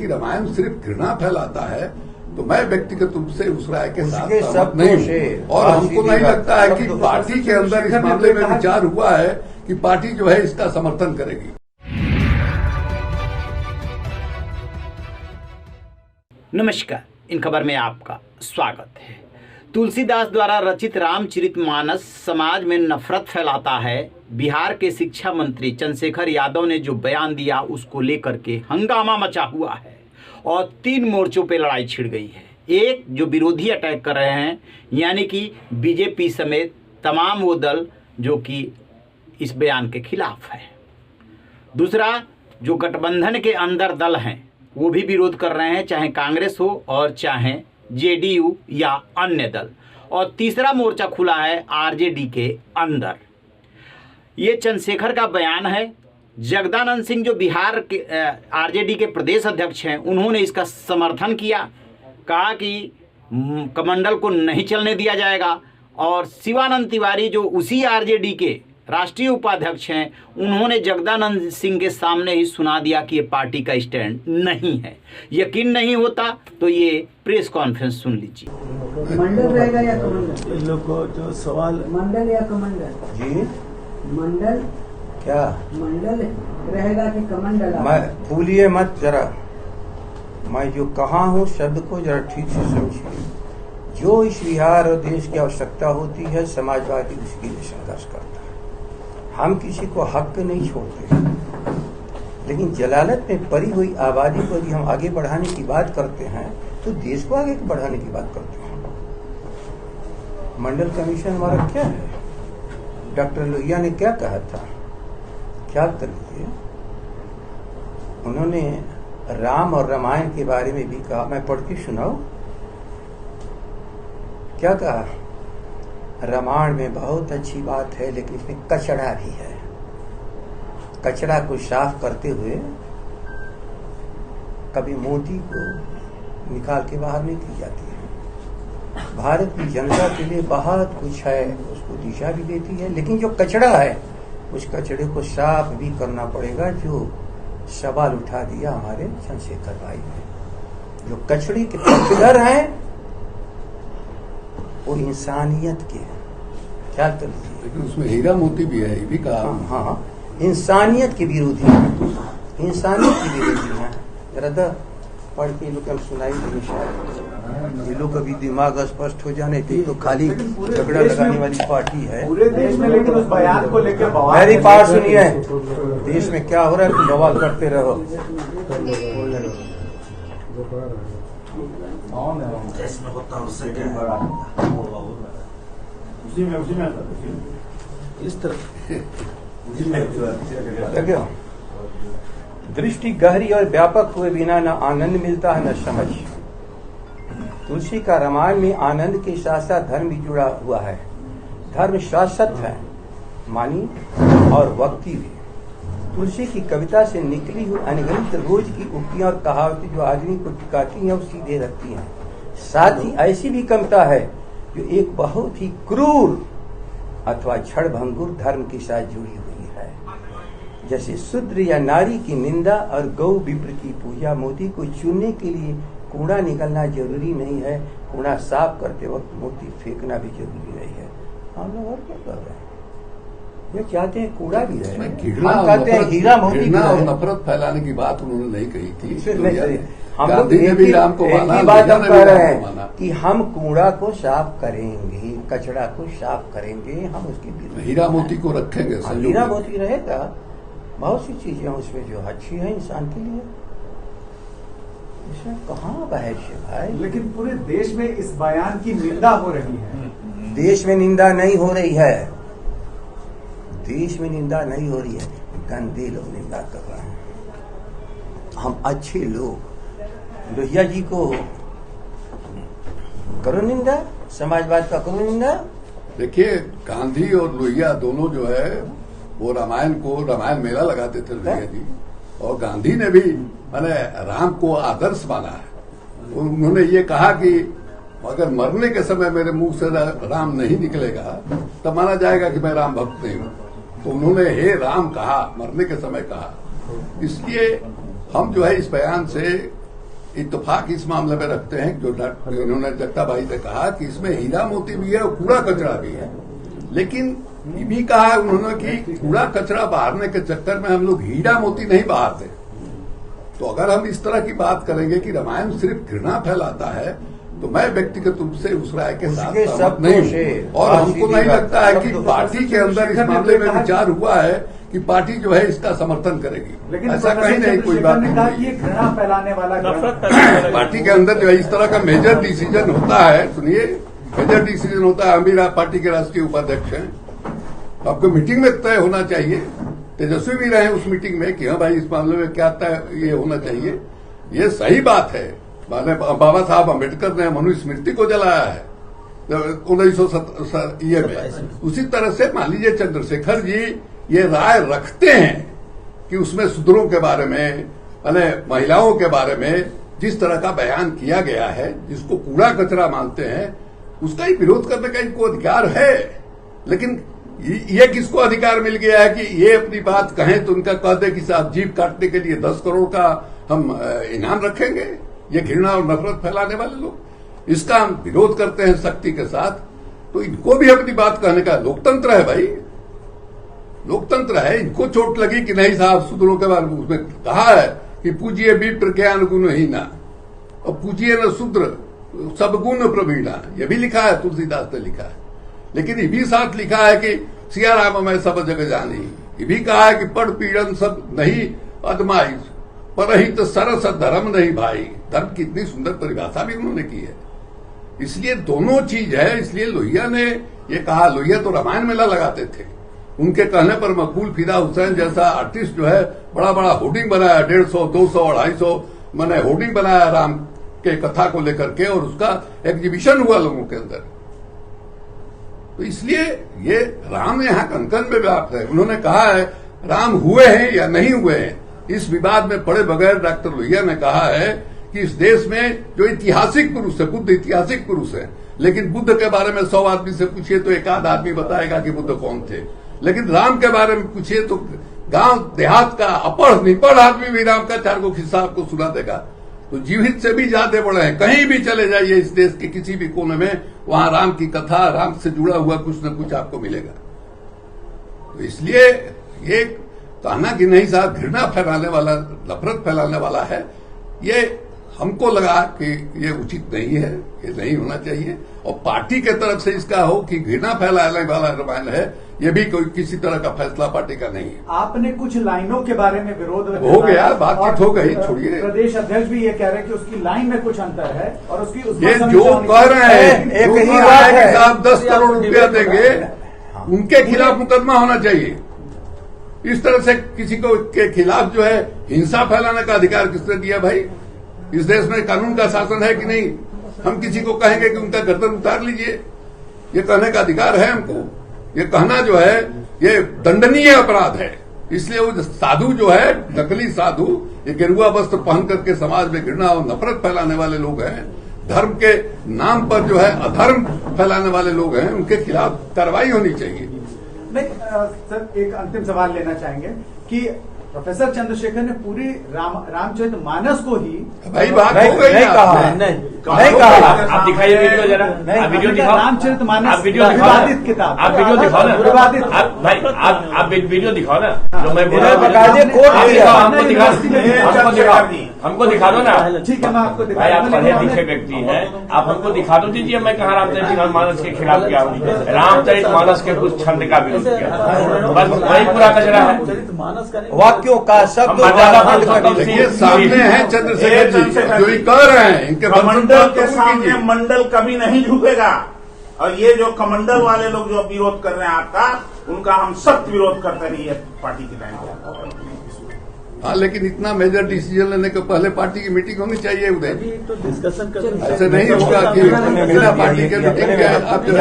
रामायण सिर्फ घृणा फैलाता है, तो मैं व्यक्तिगत रूप से उस राय के साथ सहमत नहीं हूं। और हमको नहीं लगता है कि पार्टी के अंदर इस मामले में विचार हुआ है कि पार्टी जो है इसका समर्थन करेगी। नमस्कार, इन खबर में आपका स्वागत है। तुलसीदास द्वारा रचित रामचरितमानस समाज में नफरत फैलाता है। बिहार के शिक्षा मंत्री चंद्रशेखर यादव ने जो बयान दिया उसको लेकर के हंगामा मचा हुआ है और 3 मोर्चों पे लड़ाई छिड़ गई है। एक, जो विरोधी अटैक कर रहे हैं, यानी कि बीजेपी समेत तमाम वो दल जो कि इस बयान के खिलाफ है। दूसरा, जो गठबंधन के अंदर दल हैं वो भी विरोध कर रहे हैं, चाहे कांग्रेस हो और चाहे जेडीयू या अन्य दल। और तीसरा मोर्चा खुला है आरजेडी के अंदर। ये चंद्रशेखर का बयान है। जगदानंद सिंह जो बिहार के आरजेडी के प्रदेश अध्यक्ष हैं, उन्होंने इसका समर्थन किया, कहा कि कमंडल को नहीं चलने दिया जाएगा। और शिवानंद तिवारी जो उसी आरजेडी के राष्ट्रीय उपाध्यक्ष हैं, उन्होंने जगदानंद सिंह के सामने ही सुना दिया कि ये पार्टी का स्टैंड नहीं है। यकीन नहीं होता तो ये प्रेस कॉन्फ्रेंस सुन लीजिए। मंडल रहेगा या कमंडल? इन लोग को जो सवाल, मंडल या कमंडल? जी मंडल क्या मंडल रहेगा कि कमंडल? मैं भूलिए मत जरा, मैं जो कहा हूँ शब्द को जरा ठीक से समझिए। जो इस बिहार और देश की आवश्यकता होती है, समाजवादी उसके लिए संघर्ष करता है। हम किसी को हक नहीं छोड़ते, लेकिन जलालत में पड़ी हुई आबादी को यदि हम आगे बढ़ाने की बात करते हैं तो देश को आगे बढ़ाने की बात करते हैं। मंडल कमीशन हमारा क्या है? डॉक्टर लोहिया ने क्या कहा था, ख्याल करिए। उन्होंने राम और रामायण के बारे में भी कहा, मैं पढ़ के सुनाऊं क्या कहा? रामायण में बहुत अच्छी बात है, लेकिन इसमें कचरा भी है। कचरा को साफ करते हुए कभी मोती को निकाल के बाहर नहीं की जाती है। भारत की जनता के लिए बहुत कुछ है, उसको दिशा भी देती है, लेकिन जो कचरा है उस कचरे को साफ भी करना पड़ेगा। जो सवाल उठा दिया हमारे चंद्रशेखर भाई ने, जो कचरे के पक्षधर हैं वो इंसानियत के ख्याल कर लीजिए। लेकिन उसमें हीरा मोती भी है, ये भी कहा। हाँ, इंसानियत के विरोधी हैं, इंसानियत के विरोधी हैं। जरा पढ़ के लोग हम सुनाई देंगे शायद ये लोग अभी दिमाग स्पष्ट हो जाने के, तो खाली झगड़ा लगाने वाली पार्टी है पूरे देश में। लेकिन उस बयान को लेकर मेरी बात सुनिए, देश में क्या हो रहा है, तुम बवाल करते रहो। इस तरह देखो, दृष्टि गहरी और व्यापक हुए बिना न आनंद मिलता है न समझ। तुलसी का रामायण में आनंद के साथ साथ धर्म भी जुड़ा हुआ है। धर्म शाश्वत है, मानी और वक्ती भी। तुलसी की कविता से निकली हुई अनगिनत रोज की उक्तियां और कहावतें जो आदमी को टिकाती हैं और सीधे रखती हैं। साथ ही ऐसी भी कविता है जो एक बहुत ही क्रूर अथवा क्षणभंगुर धर्म के साथ जुड़ी हुई है, जैसे शूद्र या नारी की निंदा और गौ विप्र की पूजा। मोती को चुनने के लिए कूड़ा निकलना जरूरी नहीं है, कूड़ा साफ करते वक्त मोती फेंकना भी जरूरी नहीं है। हम लोग और क्या कर रहे हैं? ये चाहते हैं कूड़ा भी रहे, हम कहते हैं हीरा मोती भी और रहे। नफरत फैलाने की बात उन्होंने नहीं कही थी। हम लोग गांधी ने भी राम को माना, बात हम कह रहे हैं माना कि हम कूड़ा को साफ करेंगे, कचरा को साफ करेंगे, हम उसकी हीरा मोती को रखेंगे। हीरा मोती रहेगा। बहुत सी चीजें उसमें जो अच्छी है इंसान के लिए, इसमें कहाँ बहस है भाई। लेकिन पूरे देश में इस बयान की निंदा हो रही है। देश में निंदा नहीं हो रही है, देश में निंदा नहीं हो रही है, गंदे लोग निंदा कर रहे हैं। हम अच्छे लोग, लोहिया जी को करो निंदा, समाजवाद का करो निंदा। देखिए, गांधी और लोहिया दोनों जो है वो रामायण मेला लगाते थे लोहिया जी, और गांधी ने भी मैंने राम को आदर्श माना है। उन्होंने ये कहा कि अगर मरने के समय मेरे मुंह से राम नहीं निकलेगा तब माना जाएगा कि मैं राम भक्त नहीं हूं। तो उन्होंने हे राम कहा, मरने के समय कहा। इसलिए हम जो है इस बयान से इत्तेफाक इस मामले में रखते हैं जो इन्होंने जगता भाई ने कहा कि इसमें हीरा मोती भी है और कूड़ा कचरा भी है। लेकिन ये भी कहा उन्होंने कि कूड़ा कचरा बहारने के चक्कर में हम लोग हीरा मोती नहीं बहारते। तो अगर हम इस तरह की बात करेंगे कि रामायण सिर्फ घृणा फैलाता है, तो मैं व्यक्तिगत रूप से उस राय के साथ सहमत नहीं हूं। और हमको नहीं लगता है कि पार्टी के अंदर इस मामले में विचार हुआ है कि पार्टी जो है इसका समर्थन करेगी। लेकिन ऐसा कहीं नहीं, कोई बात ने कहा कि नहीं। ये घृणा फैलाने वाला पार्टी के अंदर जो है इस तरह का मेजर डिसीजन होता है, सुनिए, मेजर डिसीजन होता है। हम भी पार्टी के राष्ट्रीय उपाध्यक्ष हैं, आपको मीटिंग में तय होना चाहिए। तेजस्वी भी रहे उस मीटिंग में कि हाँ भाई इस मामले में क्या तय ये होना चाहिए। ये सही बात है। बाबा साहब अम्बेडकर ने मनुस्मृति को जलाया है 1970 में। उसी तरह से मान लीजिए चंद्रशेखर जी ये राय रखते हैं कि उसमें शूद्रों के बारे में, महिलाओं के बारे में जिस तरह का बयान किया गया है, जिसको कूड़ा कचरा मानते हैं, उसका ही विरोध करने का इनको अधिकार है। लेकिन ये किसको अधिकार मिल गया है कि ये अपनी बात कहें तो उनका कह दे कि साहब जीभ काटने के लिए 10 करोड़ का हम इनाम रखेंगे। ये घृणा और नफरत फैलाने वाले लोग, इसका हम विरोध करते हैं शक्ति के साथ। तो इनको भी अपनी बात कहने का लोकतंत्र है भाई, लोकतंत्र है। इनको चोट लगी कि नहीं साहब शूद्रों के बारे में उसमें कहा है कि पूजिए विप्र ज्ञान गुण हीना और पूजिए न शूद्र सब गुण प्रवीणा। ये भी लिखा है, तुलसीदास ने लिखा है। लेकिन ये भी साथ लिखा है कि सिया राम मैं सब जगह जानी। ये भी कहा है कि पढ़ पीड़न सब नहीं अदमाई, परहित सरस धर्म नहीं भाई। धर्म की इतनी सुंदर परिभाषा भी उन्होंने की है। इसलिए दोनों चीज है। इसलिए लोहिया ने ये कहा, लोहिया तो रामायण मेला लगाते थे, उनके कहने पर मकबूल फिदा हुसैन जैसा आर्टिस्ट जो है बड़ा बड़ा होर्डिंग बनाया, 150, 200, 250 मैंने होर्डिंग बनाया राम के कथा को लेकर के, और उसका एग्जीबिशन हुआ लोगों के अंदर। तो इसलिए ये राम यहाँ कंकन में व्याप्त है। उन्होंने कहा है राम हुए हैं या नहीं हुए हैं, इस विवाद में पड़े बगैर डॉक्टर लोहिया ने कहा है कि इस देश में जो ऐतिहासिक पुरुष है, बुद्ध ऐतिहासिक पुरुष है, लेकिन बुद्ध के बारे में 100 आदमी से पूछिए तो एक आध आदमी बताएगा कि बुद्ध कौन थे। लेकिन राम के बारे में पूछिए तो गांव देहात का अपढ़ निपढ़ आदमी भी राम का 4 गो किस्सा आपको सुना देगा। तो जीवित से भी ज्यादा बड़े हैं। कहीं भी चले जाइए इस देश के किसी भी कोने में, वहां राम की कथा, राम से जुड़ा हुआ कुछ न कुछ आपको मिलेगा। तो इसलिए ये कहना कि नहीं साहब घृणा फैलाने वाला, नफरत फैलाने वाला है, ये हमको लगा कि ये उचित नहीं है, ये नहीं होना चाहिए। और पार्टी के तरफ से इसका हो कि घृणा फैलाने वाला रामायण है, ये भी कोई किसी तरह का फैसला पार्टी का नहीं है। आपने कुछ लाइनों के बारे में विरोध हो गया, बातचीत हो गई, छोड़िए। प्रदेश अध्यक्ष भी ये कह रहे हैं कि उसकी लाइन में कुछ अंतर है और उसकी ये जो कह रहे हैं, एक ही बात है कि आप 10 करोड़ रुपया देंगे, उनके खिलाफ मुकदमा होना चाहिए। इस तरह से किसी को के खिलाफ जो है हिंसा फैलाने का अधिकार किसने दिया भाई? इस देश में कानून का शासन है कि नहीं? हम किसी को कहेंगे कि उनका गर्दन उतार लीजिए, ये कहने का अधिकार है हमको? ये कहना जो है ये दंडनीय अपराध है। इसलिए वो साधु जो है, नकली साधु, ये गेरुआ वस्त्र पहन करके समाज में घृणा और नफरत फैलाने वाले लोग हैं, धर्म के नाम पर जो है अधर्म फैलाने वाले लोग हैं, उनके खिलाफ कार्रवाई होनी चाहिए। नहीं सर, एक अंतिम सवाल लेना चाहेंगे कि प्रोफेसर चंद्रशेखर ने पूरी रामचरितमानस को ही भाई बात हो गई, नहीं कहा। आप दिखाइए वीडियो जरा, आप वीडियो दिखाओ। रामचरितमानस आप वीडियो दिखाओ, विवादित किताब, आप वीडियो दिखाओ ना, विवादित। भाई आप वीडियो दिखाओ ना, जो मैं बोल बकायदे कोर्ट किया। हमको दिखा दो ना। ठीक है, मैं आपको भाई आप पढ़े लिखे व्यक्ति हैं, आप हमको दिखा दो दीजिए। मैं कहा रामचरितमानस के खिलाफ किया हूँ, रामचरितमानस के कुछ छंद का विरोध किया, बस वही पूरा कचरा है। वाक्यों का शब्द देखिए सामने है चंद्रशेखर जी जो ही कह रहे हैं, इनके कमंडल के सामने मंडल कभी नहीं झुकेगा। और ये जो कमंडल वाले लोग जो विरोध कर रहे हैं आपका, उनका हम सख्त विरोध करते रहिए पार्टी के टाइम पर। हाँ, लेकिन इतना मेजर डिसीजन लेने के पहले पार्टी की मीटिंग होनी चाहिए उदय। तो डिस्कशन कर ऐसे नहीं होगा कि बिना पार्टी के मीटिंग के आप जो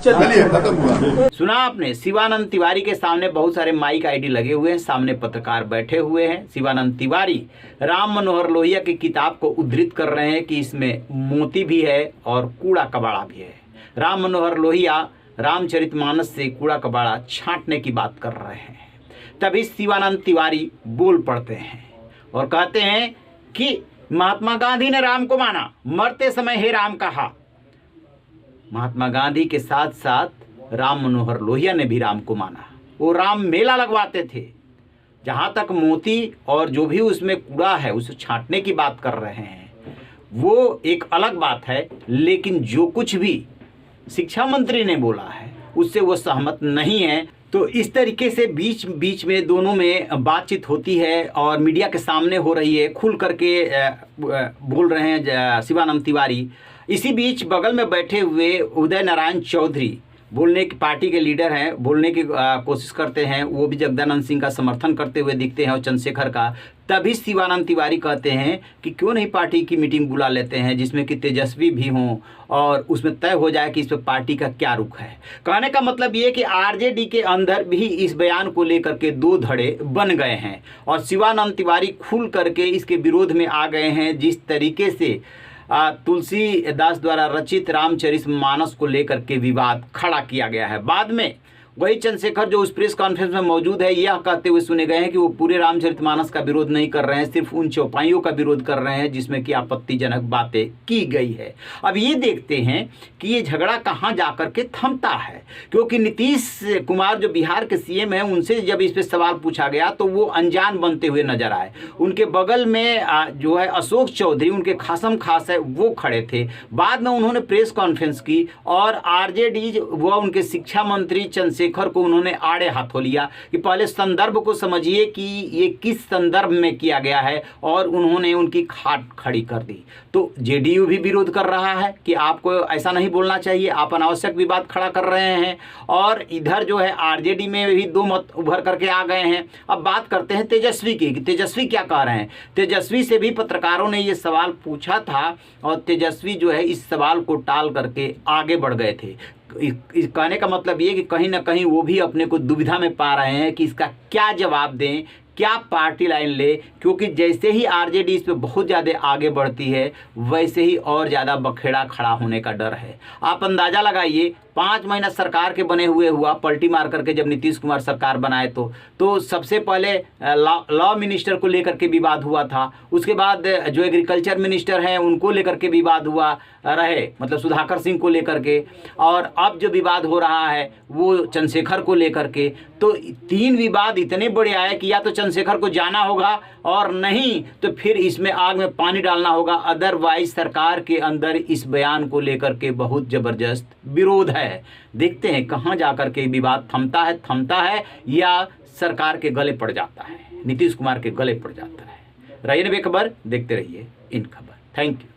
चलिए खत्म हुआ। सुना आपने, शिवानंद तिवारी के सामने बहुत सारे माइक आईडी लगे हुए हैं, सामने पत्रकार बैठे हुए हैं। शिवानंद तिवारी राम मनोहर लोहिया की किताब को उद्धृत कर रहे हैं कि इसमें मोती भी है और कूड़ा कबाड़ा भी है। राम मनोहर लोहिया रामचरितमानस से कूड़ा कबाड़ा छांटने की बात कर रहे हैं। तभी शिवानंद तिवारी बोल पड़ते हैं और कहते हैं कि महात्मा गांधी ने राम को माना, मरते समय हे राम कहा। महात्मा गांधी के साथ साथ राम मनोहर लोहिया ने भी राम को माना। वो राम मेला लगवाते थे। जहाँ तक मोती और जो भी उसमें कूड़ा है उसे छांटने की बात कर रहे हैं वो एक अलग बात है, लेकिन जो कुछ भी शिक्षा मंत्री ने बोला है उससे वो सहमत नहीं है। तो इस तरीके से बीच बीच में दोनों में बातचीत होती है और मीडिया के सामने हो रही है, खुल करके बोल रहे हैं शिवानंद तिवारी। इसी बीच बगल में बैठे हुए उदय नारायण चौधरी बोलने की, पार्टी के लीडर हैं, बोलने की कोशिश करते हैं। वो भी जगदानंद सिंह का समर्थन करते हुए दिखते हैं और चंद्रशेखर का। तभी शिवानंद तिवारी कहते हैं कि क्यों नहीं पार्टी की मीटिंग बुला लेते हैं जिसमें कि तेजस्वी भी हों और उसमें तय हो जाए कि इस पर पार्टी का क्या रुख है। कहने का मतलब ये कि आरजेडी के अंदर भी इस बयान को लेकर के दो धड़े बन गए हैं और शिवानंद तिवारी खुल करके इसके विरोध में आ गए हैं। जिस तरीके से तुलसीदास द्वारा रचित रामचरितमानस को लेकर के विवाद खड़ा किया गया है। बाद में वही चंद्रशेखर जो उस प्रेस कॉन्फ्रेंस में मौजूद है यह कहते हुए सुने गए हैं कि वो पूरे रामचरितमानस का विरोध नहीं कर रहे हैं, सिर्फ उन चौपाइयों का विरोध कर रहे हैं जिसमें कि आपत्तिजनक बातें की गई है। अब ये देखते हैं कि ये झगड़ा कहाँ जाकर के थमता है, क्योंकि नीतीश कुमार जो बिहार के सीएम हैं उनसे जब इस पर सवाल पूछा गया तो वो अनजान बनते हुए नजर आए। उनके बगल में जो है अशोक चौधरी, उनके खासम खास है, वो खड़े थे। बाद में उन्होंने प्रेस कॉन्फ्रेंस की और आरजेडी व उनके शिक्षा मंत्री चंद्रशेखर को उन्होंने आड़े हाथों लिया कि पहले संदर्भ को समझिए कि ये किस संदर्भ में किया गया है, और उन्होंने उनकी खाट खड़ी कर दी। तो जेडीयू भी विरोध कर रहा है कि आपको ऐसा नहीं बोलना चाहिए, आप अनावश्यक विवाद खड़ा कर रहे हैं। और इधर जो है आरजेडी में भी दो मत उभर करके आ गए हैं। अब बात करते हैं तेजस्वी की, तेजस्वी क्या कह रहे हैं। तेजस्वी से भी पत्रकारों ने ये सवाल पूछा था और तेजस्वी जो है इस सवाल को टाल करके आगे बढ़ गए थे। कहने का मतलब ये कि कहीं ना कहीं वो भी अपने को दुविधा में पा रहे हैं कि इसका क्या जवाब दें, क्या पार्टी लाइन ले, क्योंकि जैसे ही आरजेडी इस पे बहुत ज़्यादा आगे बढ़ती है वैसे ही और ज़्यादा बखेड़ा खड़ा होने का डर है। आप अंदाज़ा लगाइए 5 महीना सरकार के बने हुए हुआ, पलटी मार करके जब नीतीश कुमार सरकार बनाए तो सबसे पहले लॉ मिनिस्टर को लेकर के विवाद हुआ था। उसके बाद जो एग्रीकल्चर मिनिस्टर हैं उनको लेकर के विवाद हुआ रहे, मतलब सुधाकर सिंह को लेकर के, और अब जो विवाद हो रहा है वो चंद्रशेखर को लेकर के। तो 3 विवाद इतने बड़े आए कि या तो चंद्रशेखर को जाना होगा और नहीं तो फिर इसमें आग में पानी डालना होगा। अदरवाइज सरकार के अंदर इस बयान को लेकर के बहुत ज़बरदस्त विरोध है। देखते हैं कहां जाकर के विवाद थमता है या सरकार के गले पड़ जाता है, नीतीश कुमार के गले पड़ जाता है। रहिए बेखबर, देखते रहिए इन खबर। Thank you.